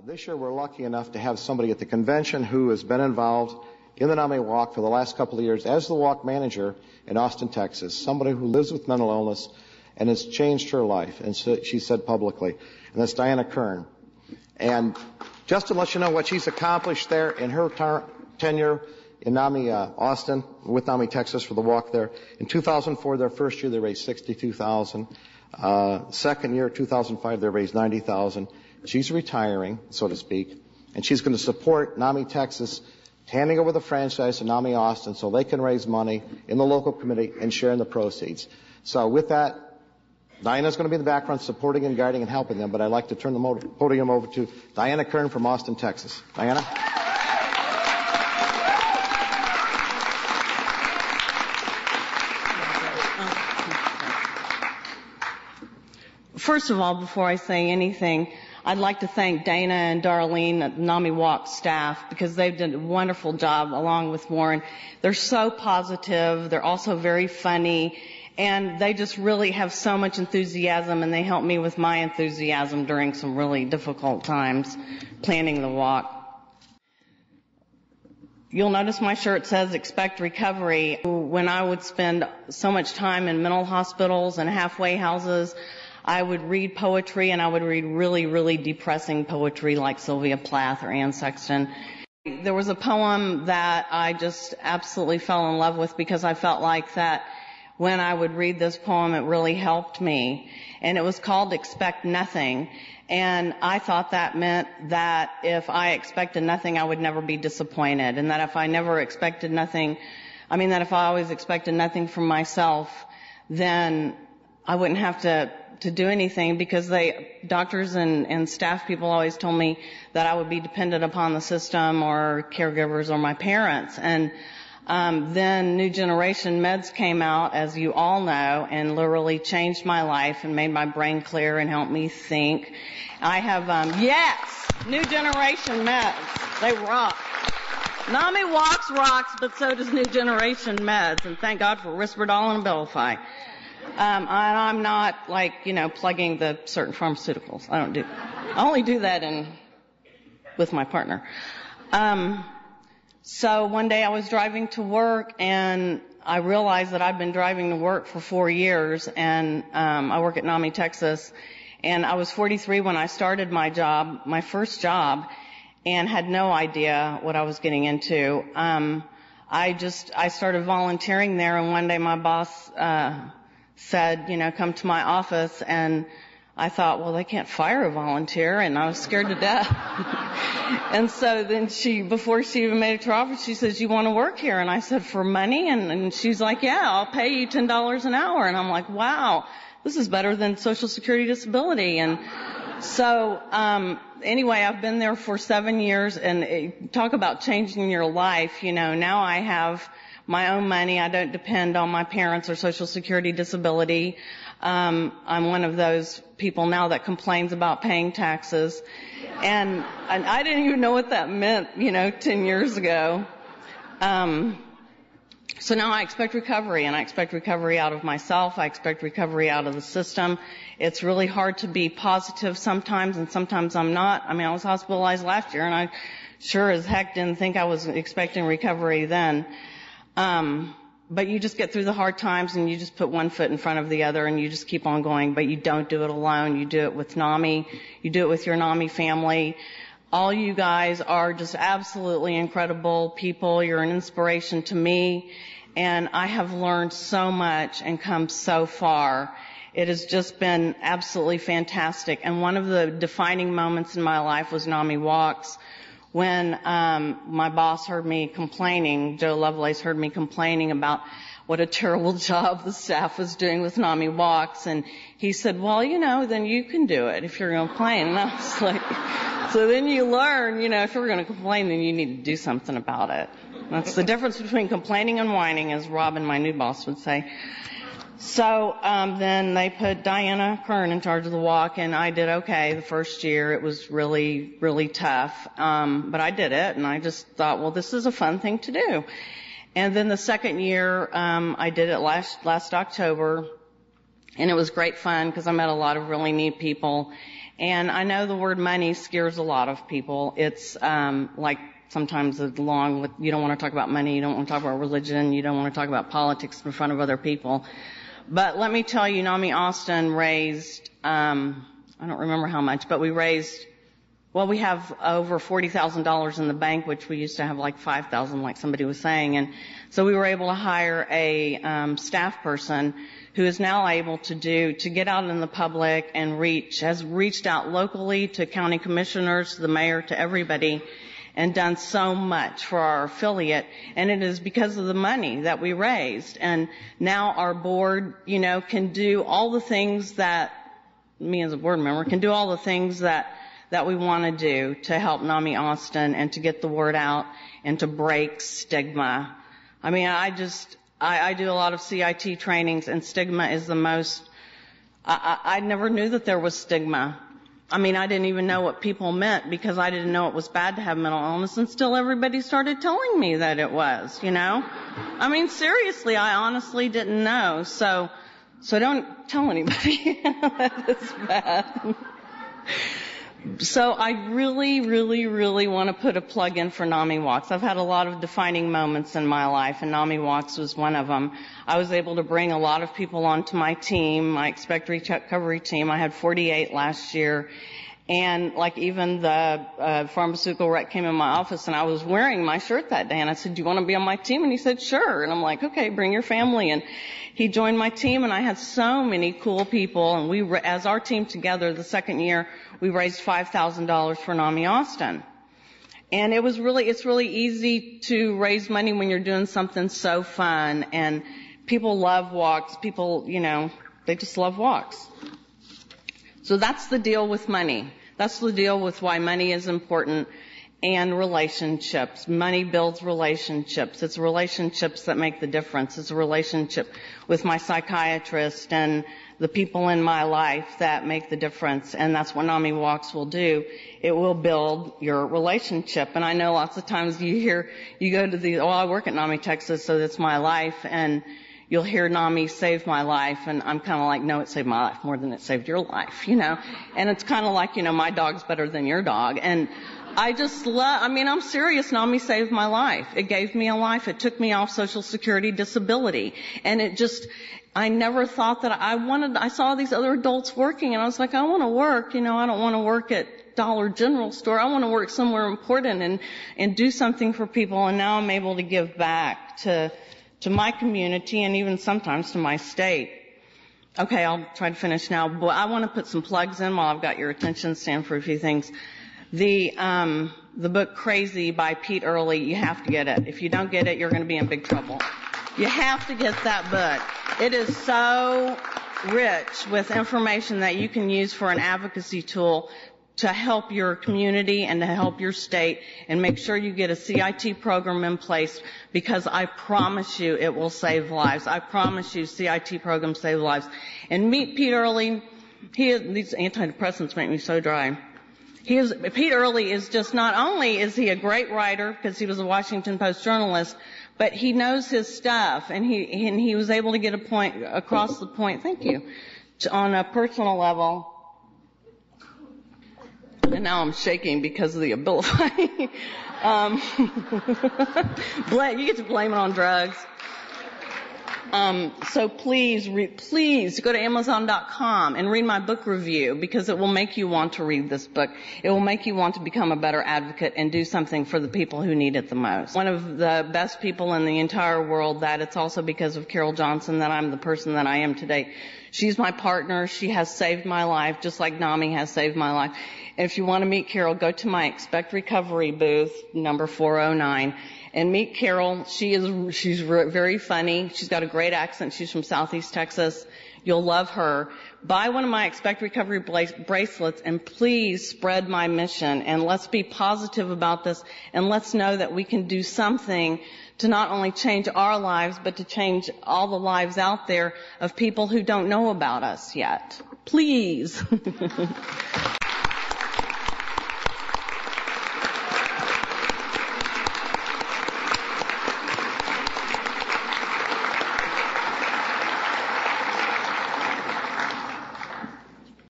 This year we're lucky enough to have somebody at the convention who has been involved in the NAMI Walk for the last couple of years as the walk manager in Austin, Texas, somebody who lives with mental illness and has changed her life, and so she said publicly, and that's Diana Kern. And just to let you know what she's accomplished there in her tenure in NAMI Austin, with NAMI Texas for the walk there. In 2004, their first year, they raised $62,000. Second year, 2005, they raised $90,000. She's retiring, so to speak, and she's going to support NAMI Texas, handing over the franchise to NAMI Austin so they can raise money in the local committee and share in the proceeds. So with that, Diana's going to be in the background supporting and guiding and helping them, but I'd like to turn the podium over to Diana Kern from Austin, Texas. Diana? First of all, before I say anything, I'd like to thank Dana and Darlene at NAMIWALKS staff because they've done a wonderful job along with Warren. They're so positive. They're also very funny. And they just really have so much enthusiasm, and they help me with my enthusiasm during some really difficult times planning the walk. You'll notice my shirt says expect recovery. When I would spend so much time in mental hospitals and halfway houses, I would read poetry, and I would read really, really depressing poetry like Sylvia Plath or Anne Sexton. There was a poem that I just absolutely fell in love with because I felt like that when I would read this poem, it really helped me. And it was called Expect Nothing. And I thought that meant that if I expected nothing, I would never be disappointed. And that if I never expected nothing, that if I always expected nothing from myself, then I wouldn't have to do anything, because doctors and staff people always told me that I would be dependent upon the system or caregivers or my parents. And then New Generation Meds came out, as you all know, and literally changed my life and made my brain clear and helped me think. I have, New Generation Meds. They rock. NAMIWALKS rocks, but so does New Generation Meds. And thank God for Risperdal and Abilify. And I'm not plugging the certain pharmaceuticals. I only do that with my partner. So one day I was driving to work, and I realized that I'd been driving to work for 4 years, and I work at NAMI Texas, and I was 43 when I started my first job, and had no idea what I was getting into. I started volunteering there, and one day my boss said, come to my office, and I thought, well, they can't fire a volunteer, and I was scared to death. And so then before she even made it to her office, she says, you want to work here? And I said, for money? And she's like, yeah, I'll pay you $10 an hour. And I'm like, wow, this is better than Social Security disability. And so, anyway, I've been there for 7 years, and talk about changing your life. Now I have my own money. I don't depend on my parents or Social Security disability. I'm one of those people now that complains about paying taxes. And I didn't even know what that meant, 10 years ago. So now I expect recovery, and I expect recovery out of myself. I expect recovery out of the system. It's really hard to be positive sometimes, and sometimes I'm not. I was hospitalized last year, and I sure as heck didn't think I was expecting recovery then. But you just get through the hard times, and you just put one foot in front of the other, and you just keep on going. But you don't do it alone. You do it with NAMI. You do it with your NAMI family. All you guys are just absolutely incredible people. You're an inspiration to me, and I have learned so much and come so far. It has just been absolutely fantastic. And one of the defining moments in my life was NAMIWALKS. When my boss heard me complaining, Joe Lovelace heard me complaining about what a terrible job the staff was doing with NAMIWALKS, and he said, well, then you can do it if you're going to complain. And I was like, so then you learn, if you're going to complain, then you need to do something about it. That's the difference between complaining and whining, as Robin, my new boss, would say. So then they put Diana Kern in charge of the walk, and I did okay the first year. It was really, really tough, but I did it, and I just thought, well, this is a fun thing to do. And then the second year, I did it last October, and it was great fun because I met a lot of really neat people, And I know the word money scares a lot of people. It's like sometimes along with, you don't want to talk about money, you don't want to talk about religion, you don't want to talk about politics in front of other people. But let me tell you, NAMI Austin raised, I don't remember how much, but we raised, well, we have over $40,000 in the bank, which we used to have like $5,000, like somebody was saying. And so we were able to hire a staff person who is now able to get out in the public and has reached out locally to county commissioners, to the mayor, to everybody, and done so much for our affiliate. And it is because of the money that we raised. And now our board, can do all the things that, me as a board member, can do all the things that we want to do to help NAMI Austin and to get the word out and to break stigma. I mean, I do a lot of CIT trainings, and stigma is the most, I never knew that there was stigma. I mean, I didn't even know what people meant because I didn't know it was bad to have mental illness until everybody started telling me that it was, I mean, seriously, I honestly didn't know. So don't tell anybody that it's bad. So I really, really, really want to put a plug in for NAMIWALKS. I've had a lot of defining moments in my life, and NAMIWALKS was one of them. I was able to bring a lot of people onto my team, my Expect Recovery team. I had 48 last year. And like even the pharmaceutical rep came in my office, and I was wearing my shirt that day, and I said, "Do you want to be on my team?" And he said, "Sure." And I'm like, "Okay, bring your family." And he joined my team, and I had so many cool people. And we, as our team together, the second year, we raised $5,000 for NAMI Austin. And it's really easy to raise money when you're doing something so fun. And people love walks. People, they just love walks. So that's the deal with money. That's the deal with why money is important, and relationships. Money builds relationships. It's relationships that make the difference. It's a relationship with my psychiatrist and the people in my life that make the difference. And that's what NAMIWALKS will do. It will build your relationship. And I know lots of times you go to I work at NAMI Texas, so that's my life, and you'll hear NAMI saved my life, and I'm kind of like, no, it saved my life more than it saved your life, And it's kind of like, my dog's better than your dog. And I just I'm serious, NAMI saved my life. It gave me a life. It took me off Social Security disability. And I never thought that I saw these other adults working, and I was like, I want to work, I don't want to work at Dollar General store. I want to work somewhere important and do something for people. And now I'm able to give back to my community and even sometimes to my state. Okay, I'll try to finish now. But I want to put some plugs in while I've got your attention, stand for a few things. The book Crazy by Pete Earley, you have to get it. If you don't get it, you're going to be in big trouble. You have to get that book. It is so rich with information that you can use for an advocacy tool to help your community and to help your state, and make sure you get a CIT program in place, because I promise you it will save lives. I promise you CIT programs save lives. And meet Pete Earley. These antidepressants make me so dry. Pete Earley is just, not only is he a great writer because he was a Washington Post journalist, but he knows his stuff, and he was able to get across the point, thank you, on a personal level. And now I'm shaking because of the ability. You get to blame it on drugs. So please go to Amazon.com and read my book review, because it will make you want to read this book. It will make you want to become a better advocate and do something for the people who need it the most. One of the best people in the entire world, that it's also because of Carol Johnson that I'm the person that I am today. She's my partner. She has saved my life, just like NAMI has saved my life. If you want to meet Carol, go to my Expect Recovery booth, number 409, and meet Carol. She's very funny. She's got a great accent. She's from Southeast Texas. You'll love her. Buy one of my Expect Recovery bracelets, and please spread my mission. And let's be positive about this, and let's know that we can do something to not only change our lives, but to change all the lives out there of people who don't know about us yet. Please.